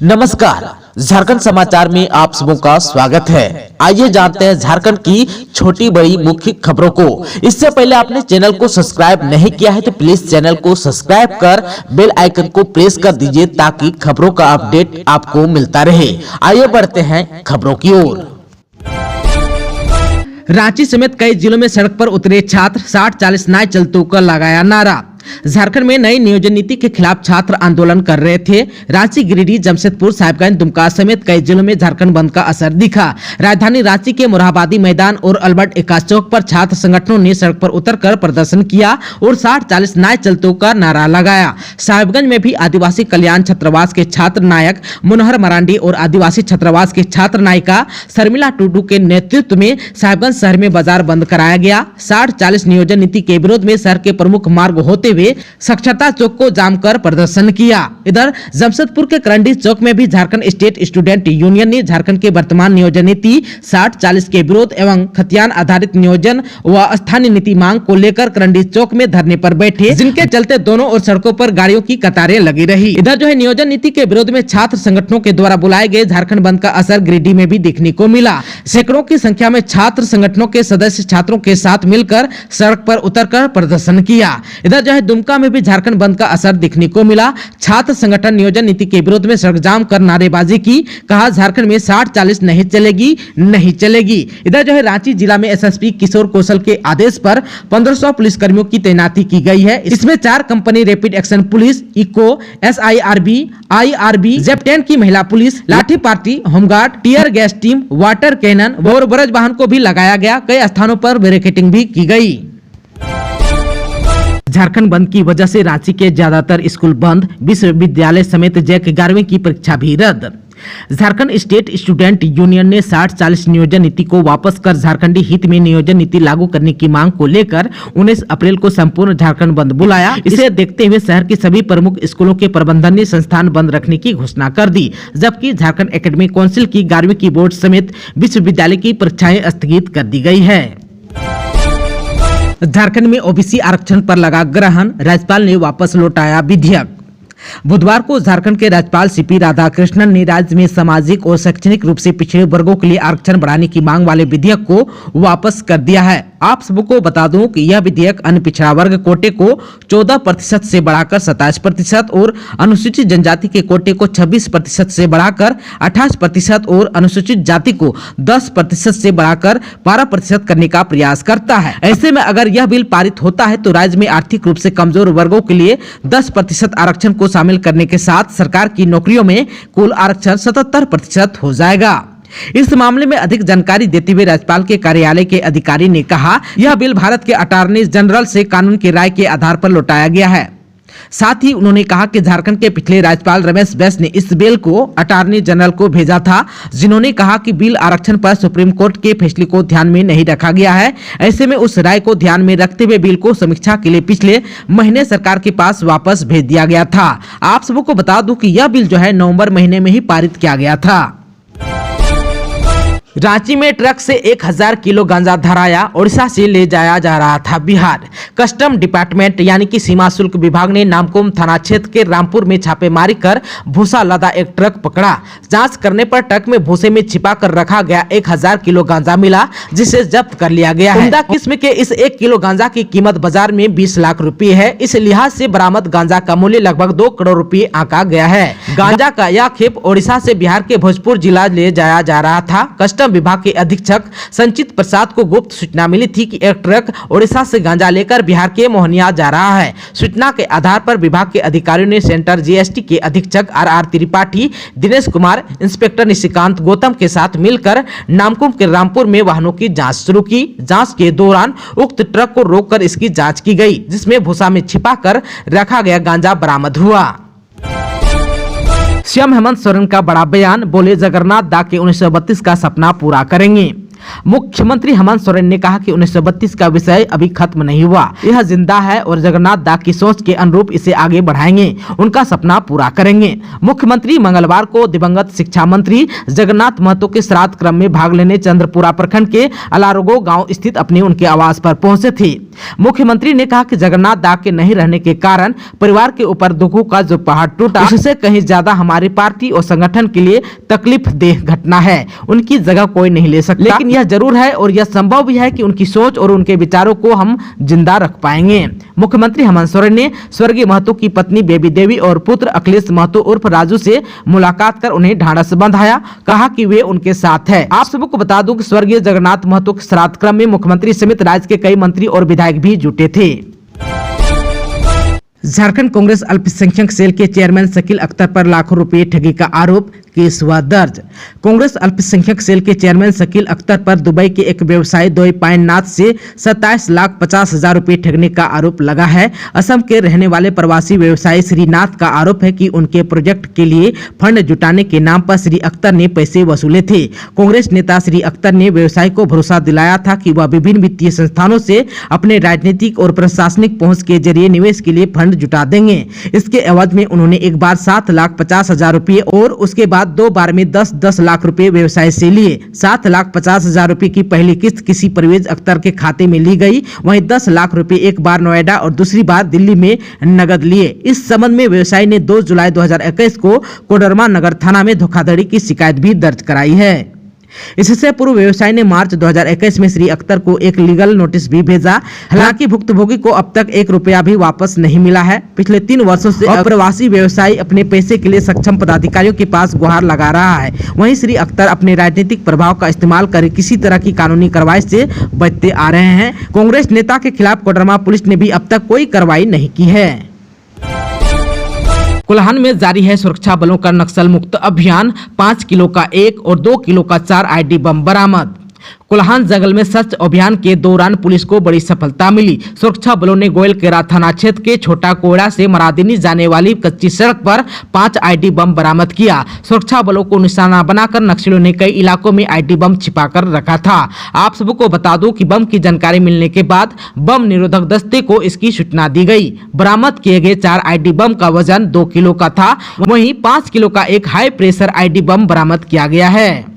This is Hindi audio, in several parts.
नमस्कार, झारखंड समाचार में आप सबों का स्वागत है। आइए जानते हैं झारखंड की छोटी बड़ी मुख्य खबरों को। इससे पहले आपने चैनल को सब्सक्राइब नहीं किया है तो प्लीज चैनल को सब्सक्राइब कर बेल आइकन को प्रेस कर दीजिए ताकि खबरों का अपडेट आपको मिलता रहे। आइए बढ़ते हैं खबरों की ओर। रांची समेत कई जिलों में सड़क पर उतरे छात्र 60-40 नाय चलतों का लगाया नारा। झारखंड में नई नियोजन नीति के खिलाफ छात्र आंदोलन कर रहे थे। रांची, गिरिडीह, जमशेदपुर, साहिबगंज, दुमका समेत कई जिलों में झारखंड बंद का असर दिखा। राजधानी रांची के मोरहाबादी मैदान और अल्बर्ट एक्का चौक पर छात्र संगठनों ने सड़क पर उतरकर प्रदर्शन किया और 60-40 नाय चलतों का नारा लगाया। साहिबगंज में भी आदिवासी कल्याण छात्रावास के छात्र नायक मनोहर मरांडी और आदिवासी छात्रावास के छात्र नायिका शर्मिला टुडू के नेतृत्व में साहिबगंज शहर में बाजार बंद कराया गया। 60-40 नियोजन नीति के विरोध में शहर के प्रमुख मार्ग होते हुए साक्षरता चौक को जाम कर प्रदर्शन किया। इधर जमशेदपुर के करंडी चौक में भी झारखंड स्टेट स्टूडेंट यूनियन ने झारखंड के वर्तमान नियोजन नीति 60-40 के विरोध एवं खतियान आधारित नियोजन व स्थानीय नीति मांग को लेकर करंडी चौक में धरने पर बैठे, जिनके चलते दोनों ओर सड़कों पर गाड़ियों की कतारें लगी रही। इधर नियोजन नीति के विरोध में छात्र संगठनों के द्वारा बुलाए गए झारखंड बंद का असर गिरिडीह में भी देखने को मिला। सैकड़ों की संख्या में छात्र संगठनों के सदस्य छात्रों के साथ मिलकर सड़क पर उतरकर प्रदर्शन किया। इधर दुमका में भी झारखंड बंद का असर देखने को मिला। छात्र संगठन नियोजन नीति के विरोध में सड़क जाम कर नारेबाजी की। कहा झारखंड में 60-40 नहीं चलेगी। इधर रांची जिला में एसएसपी किशोर कौशल के आदेश पर 1500 पुलिस कर्मियों की तैनाती की गई है। इसमें 4 company rapid action police, eco, SIRB, IRB, जेप-10 की महिला पुलिस, लाठी party, home guard, tear gas team, water cannon और ब्रज वाहन को भी लगाया गया। कई स्थानों पर बैरिकेडिंग भी की गई। झारखंड बंद की वजह से रांची के ज्यादातर स्कूल बंद, विश्वविद्यालय समेत जैक 11वीं की परीक्षा भी रद्द। झारखंड स्टेट स्टूडेंट यूनियन ने 60-40 नियोजन नीति को वापस कर झारखंडी हित में नियोजन नीति लागू करने की मांग को लेकर 19 अप्रैल को संपूर्ण झारखंड बंद बुलाया। इसे देखते हुए शहर के सभी प्रमुख स्कूलों के प्रबंधन ने संस्थान बंद रखने की घोषणा कर दी, जबकि झारखंड एकेडमिक काउंसिल की 11वीं की बोर्ड समेत विश्वविद्यालय की परीक्षाएं स्थगित कर दी गई है। झारखंड में ओबीसी आरक्षण पर लगा ग्रहण, राज्यपाल ने वापस लौटाया विधेयक। बुधवार को झारखंड के राज्यपाल CP राधाकृष्णन ने राज्य में सामाजिक और शैक्षणिक रूप से पिछड़े वर्गों के लिए आरक्षण बढ़ाने की मांग वाले विधेयक को वापस कर दिया है। आप सबको बता दूं कि यह विधेयक अन्य पिछड़ा वर्ग कोटे को 14% से बढ़ाकर 27% और अनुसूचित जनजाति के कोटे को 26% से बढ़ाकर 28% और अनुसूचित जाति को 10% से बढ़ाकर 12% करने का प्रयास करता है। ऐसे में अगर यह बिल पारित होता है तो राज्य में आर्थिक रूप से कमजोर वर्गों के लिए 10% आरक्षण को शामिल करने के साथ सरकार की नौकरियों में कुल आरक्षण 77% हो जाएगा। इस मामले में अधिक जानकारी देते हुए राज्यपाल के कार्यालय के अधिकारी ने कहा, यह बिल भारत के अटॉर्नी जनरल से कानून की राय के आधार पर लौटाया गया है। साथ ही उन्होंने कहा कि झारखंड के पिछले राज्यपाल रमेश बैस ने इस बिल को अटॉर्नी जनरल को भेजा था, जिन्होंने कहा कि बिल आरक्षण पर सुप्रीम कोर्ट के फैसले को ध्यान में नहीं रखा गया है। ऐसे में उस राय को ध्यान में रखते हुए बिल को समीक्षा के लिए पिछले महीने सरकार के पास वापस भेज दिया गया था। आप सबको बता दूं कि यह बिल नवंबर महीने में ही पारित किया गया था। रांची में ट्रक से 1000 किलो गांजा धराया, ओडिशा से ले जाया जा रहा था बिहार। कस्टम डिपार्टमेंट यानी कि सीमा शुल्क विभाग ने नामकुम थाना क्षेत्र के रामपुर में छापेमारी कर भूसा लदा एक ट्रक पकड़ा। जांच करने पर ट्रक में भूसे में छिपा कर रखा गया 1000 किलो गांजा मिला, जिसे जब्त कर लिया गया है। उम्दा किस्म के इस 1 किलो गांजा की कीमत बाजार में 20 लाख रुपए है। इस लिहाज से बरामद गांजा का मूल्य लगभग 2 करोड़ रुपए आंका गया है। गांजा का यह खेप ओडिशा से बिहार के भोजपुर जिला ले जाया जा रहा था। कस्टम विभाग के अधीक्षक संचित प्रसाद को गुप्त सूचना मिली थी कि एक ट्रक ओडिशा से गांजा लेकर बिहार के मोहनिया जा रहा है। सूचना के आधार पर विभाग के अधिकारियों ने सेंटर GST के अधीक्षक RR त्रिपाठी, दिनेश कुमार, इंस्पेक्टर निशिकांत गौतम के साथ मिलकर नामकुम के रामपुर में वाहनों की जांच शुरू की। जांच के दौरान उक्त ट्रक को रोककर इसकी जांच की गई, जिसमें भूसा में छिपा कर रखा गया गांजा बरामद हुआ। सीएम हेमंत सोरेन का बड़ा बयान, बोले जगन्नाथ दा के 1932 का सपना पूरा करेंगे। मुख्यमंत्री हेमंत सोरेन ने कहा कि 1932 का विषय अभी खत्म नहीं हुआ, यह जिंदा है और जगन्नाथ दा की सोच के अनुरूप इसे आगे बढ़ाएंगे, उनका सपना पूरा करेंगे। मुख्यमंत्री मंगलवार को दिवंगत शिक्षा मंत्री जगन्नाथ महतो के श्राद्ध क्रम में भाग लेने चंद्रपुरा प्रखंड के अलारोगो गांव स्थित अपने उनके आवास पर पहुंचे थे। मुख्यमंत्री ने कहा कि जगन्नाथ दाग के नहीं रहने के कारण परिवार के ऊपर दुखों का जो पहाड़ टूटा, उससे कहीं ज्यादा हमारी पार्टी और संगठन के लिए तकलीफ देह घटना है। उनकी जगह कोई नहीं ले सकता, लेकिन यह जरूर है और यह संभव भी है कि उनकी सोच और उनके विचारों को हम जिंदा रख पाएंगे। मुख्यमंत्री हेमंत सोरेन ने स्वर्गीय महतो की पत्नी बेबी देवी और पुत्र अखिलेश महतो उर्फ राजू से मुलाकात कर उन्हें ढांढस बंधाया, कहा कि वे उनके साथ है। आप सबको बता दूं कि स्वर्गीय जगन्नाथ महतो के श्राद्ध क्रम में मुख्यमंत्री समेत राज्य के कई मंत्री और विधायक भी जुटे थे। झारखंड कांग्रेस अल्पसंख्यक सेल के चेयरमैन शकील अख्तर पर लाखों रुपए ठगी का आरोप, केस हुआ दर्ज। कांग्रेस अल्पसंख्यक सेल के चेयरमैन शकील अख्तर पर दुबई के एक व्यवसायी दोई पायनाथ से 27,50,000 रुपए ठगने का आरोप लगा है। असम के रहने वाले प्रवासी व्यवसायी श्रीनाथ का आरोप है कि उनके प्रोजेक्ट के लिए फंड जुटाने के नाम पर श्री अख्तर ने पैसे वसूले थे। कांग्रेस नेता श्री अख्तर ने व्यवसायी को भरोसा दिलाया था कि वह विभिन्न वित्तीय संस्थानों से अपने राजनीतिक और प्रशासनिक पहुंच के जरिए निवेश के लिए फंड जुटा देंगे। इसके एवज में उन्होंने एक बार 7,50,000 रुपए और उसके बाद 2 बार में 10-10 लाख रुपए व्यवसाय से लिए। 7,50,000 रुपए की पहली किस्त किसी परवेज अख्तर के खाते में ली गई, वहीं 10 लाख रुपए एक बार नोएडा और दूसरी बार दिल्ली में नगद लिए। इस संबंध में व्यवसायी ने 2 जुलाई 2021 को कोडरमा नगर थाना में धोखाधड़ी की शिकायत भी दर्ज कराई है। इससे पूर्व व्यवसायी ने मार्च 2021 में श्री अख्तर को एक लीगल नोटिस भी भेजा। हालांकि भुक्तभोगी को अब तक 1 रुपया भी वापस नहीं मिला है। पिछले 3 वर्षों से अप्रवासी व्यवसायी अपने पैसे के लिए सक्षम पदाधिकारियों के पास गुहार लगा रहा है। वहीं श्री अख्तर अपने राजनीतिक प्रभाव का इस्तेमाल कर किसी तरह की कानूनी कार्रवाई से बचते आ रहे हैं। कांग्रेस नेता के खिलाफ कोडरमा पुलिस ने भी अब तक कोई कार्रवाई नहीं की है। कोल्हान में जारी है सुरक्षा बलों का नक्सल मुक्त अभियान, 5 किलो का 1 और 2 किलो का 4 आईडी बम बरामद। कोल्हान जंगल में सर्च अभियान के दौरान पुलिस को बड़ी सफलता मिली। सुरक्षा बलों ने गोयलकेरा थाना क्षेत्र के छोटा कोयड़ा से मरादिनी जाने वाली कच्ची सड़क पर 5 आईडी बम बरामद किया। सुरक्षा बलों को निशाना बनाकर नक्सलियों ने कई इलाकों में आईडी बम छिपाकर रखा था। आप सबको बता दूं कि बम की जानकारी मिलने के बाद बम निरोधक दस्ते को इसकी सूचना दी गई। बरामद किए गए 4 आईडी बम का वजन 2 किलो का था, वहीं 5 किलो का एक हाई प्रेशर आईडी बम बरामद किया गया है।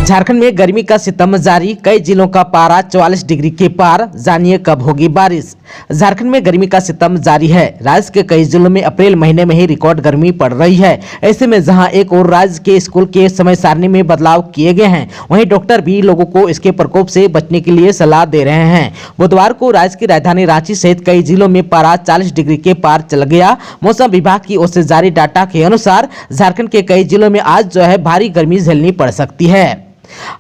झारखंड में गर्मी का सितम जारी, कई जिलों का पारा 44 डिग्री के पार, जानिए कब होगी बारिश। झारखंड में गर्मी का सितम जारी है। राज्य के कई जिलों में अप्रैल महीने में ही रिकॉर्ड गर्मी पड़ रही है। ऐसे में जहां एक और राज्य के स्कूल के समय सारणी में बदलाव किए गए हैं, वहीं डॉक्टर भी लोगों को इसके प्रकोप से बचने के लिए सलाह दे रहे हैं। बुधवार को राज्य की राजधानी रांची सहित कई जिलों में पारा 40 डिग्री के पार चल गया। मौसम विभाग की ओर से जारी डाटा के अनुसार झारखंड के कई जिलों में आज भारी गर्मी झेलनी पड़ सकती है।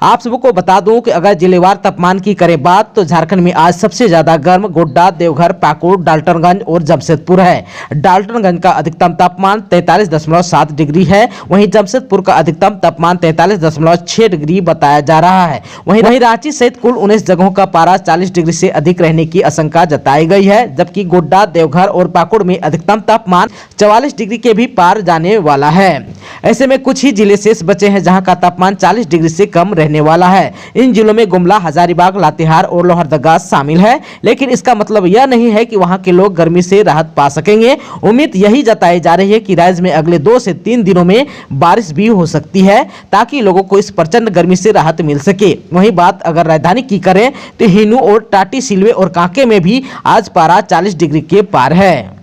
आप सबको बता दूं कि अगर जिलेवार तापमान की करें बात तो झारखंड में आज सबसे ज्यादा गर्म गोड्डा, देवघर, पाकुड़, डाल्टनगंज और जमशेदपुर है। डाल्टनगंज का अधिकतम तापमान 43.7 डिग्री है, वहीं जमशेदपुर का अधिकतम तापमान 43.6 डिग्री बताया जा रहा है। वहीं रांची सहित कुल 19 जगहों का पारा 40 डिग्री से अधिक रहने की आशंका जताई गई है, जबकि गोड्डा, देवघर और पाकुड़ में अधिकतम तापमान 44 डिग्री के भी पार जाने वाला है। ऐसे में कुछ ही जिले शेष बचे हैं जहां का तापमान 40 डिग्री से कम रहने वाला है। इन जिलों में गुमला, हजारीबाग, लातेहार और लोहरदगा शामिल है, लेकिन इसका मतलब यह नहीं है कि वहां के लोग गर्मी से राहत पा सकेंगे। उम्मीद यही जताई जा रही है कि राज्य में अगले 2 से 3 दिनों में बारिश भी हो सकती है, ताकि लोगों को इस प्रचंड गर्मी से राहत मिल सके। वहीं बात अगर राजधानी की करें तो हिनू और टाटी, सिलवे और कांके में भी आज पारा 40 डिग्री के पार है।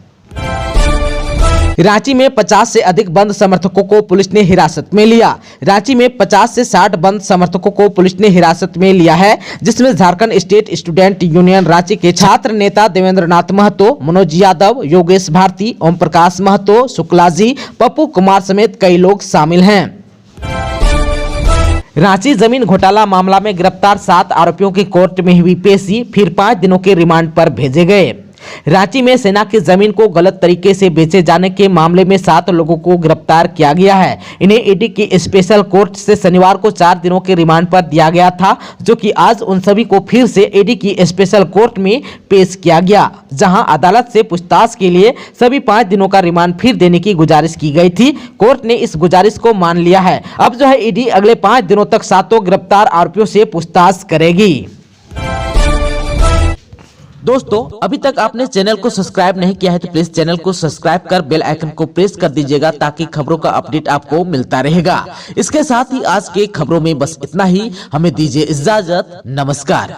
रांची में 50 से अधिक बंद समर्थकों को पुलिस ने हिरासत में लिया। रांची में 50 से 60 बंद समर्थकों को पुलिस ने हिरासत में लिया है, जिसमें Jharkhand state student union Ranchi के छात्र नेता देवेंद्र नाथ महतो, मनोज यादव, योगेश भारती, ओम प्रकाश महतो, शुक्ला जी, पप्पू कुमार समेत कई लोग शामिल हैं। रांची जमीन घोटाला मामला में गिरफ्तार 7 आरोपियों की कोर्ट में हुई पेशी, फिर 5 दिनों के रिमांड पर भेजे गए। रांची में सेना की जमीन को गलत तरीके से बेचे जाने के मामले में 7 लोगों को गिरफ्तार किया गया है। इन्हें ईडी की स्पेशल कोर्ट से शनिवार को 4 दिनों के रिमांड पर दिया गया था, जो कि आज उन सभी को फिर से ईडी की स्पेशल कोर्ट में पेश किया गया, जहां अदालत से पूछताछ के लिए सभी 5 दिनों का रिमांड फिर देने की गुजारिश की गई थी। कोर्ट ने इस गुजारिश को मान लिया है। अब ईडी अगले 5 दिनों तक 7 गिरफ्तार आरोपियों से पूछताछ करेगी। दोस्तों, अभी तक आपने चैनल को सब्सक्राइब नहीं किया है तो प्लीज चैनल को सब्सक्राइब कर बेल आइकन को प्रेस कर दीजिएगा, ताकि खबरों का अपडेट आपको मिलता रहेगा। इसके साथ ही आज के खबरों में बस इतना ही। हमें दीजिए इजाजत। नमस्कार।